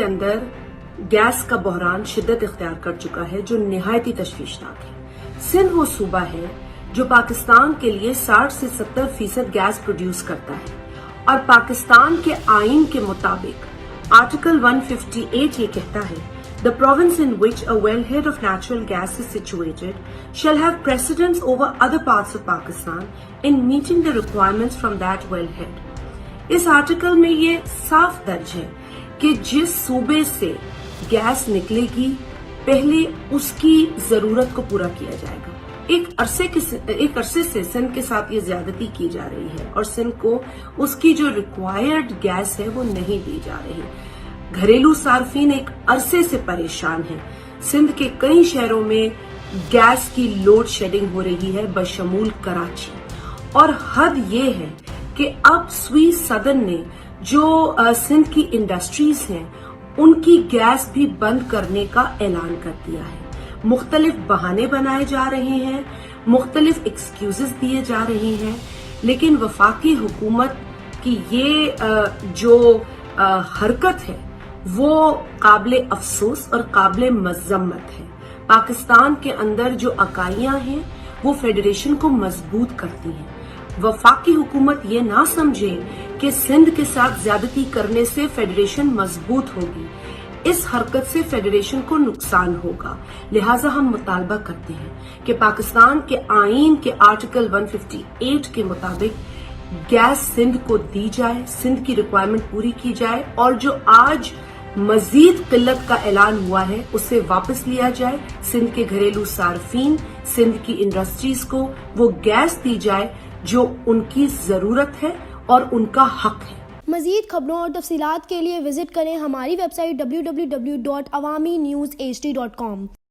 اندر gas کا بحران شدت اختیار کر چکا ہے جو نہایتی تشویشناک ہے۔ سندھ وہ صوبہ ہے جو پاکستان کے لیے 60 سے 70% گیس پروڈیوس کرتا ہے اور پاکستان کے آئین کے مطابق آرٹیکل 158 یہ کہتا ہے The province in which a wellhead of natural gas is situated shall have precedence over other parts of Pakistan in meeting the requirements from that wellhead. اس آرٹیکل میں یہ صاف درج ہے کہ جس صوبے سے گیس نکلے گی پہلے اس کی ضرورت کو پورا کیا جائے گا۔ ایک عرصے سے سندھ کے ساتھ یہ زیادتی کی جا رہی ہے اور سندھ کو اس کی جو ریکوائرڈ گیس ہے وہ نہیں دی جا رہی۔ گھریلو صارفین ایک عرصے سے پریشان ہیں۔ سندھ کے کئی شہروں میں گیس کی لوڈ شیڈنگ ہو رہی ہے بشمول کراچی، اور حد یہ ہے کہ اب سوئی سدن نے جو سندھ کی انڈسٹریز ہیں ان کی گیس بھی بند کرنے کا اعلان کر دیا ہے۔ مختلف بہانے بنائے جا رہے ہیں، مختلف ایکسکیوزز دیے جا رہے ہیں، لیکن وفاقی حکومت کی یہ جو حرکت ہے وہ قابل افسوس اور قابل مذمت ہے۔ پاکستان کے اندر جو اکائیاں ہیں وہ فیڈریشن کو مضبوط کرتی ہیں۔ وفاقی حکومت یہ نہ سمجھے کہ سندھ کے ساتھ زیادتی کرنے سے فیڈریشن مضبوط ہوگی، اس حرکت سے فیڈریشن کو نقصان ہوگا۔ لہٰذا ہم مطالبہ کرتے ہیں کہ پاکستان کے آئین کے آرٹیکل 158 کے مطابق گیس سندھ کو دی جائے، سندھ کی ریکوائرمنٹ پوری کی جائے، اور جو آج مزید قلت کا اعلان ہوا ہے اسے واپس لیا جائے۔ سندھ کے گھریلو صارفین، سندھ کی انڈسٹریز کو وہ گیس دی جائے جو ان کی ضرورت ہے اور ان کا حق ہے۔ مزید خبروں اور تفصیلات کے لیے وزٹ کریں ہماری ویب سائٹ www.awami newshd.com۔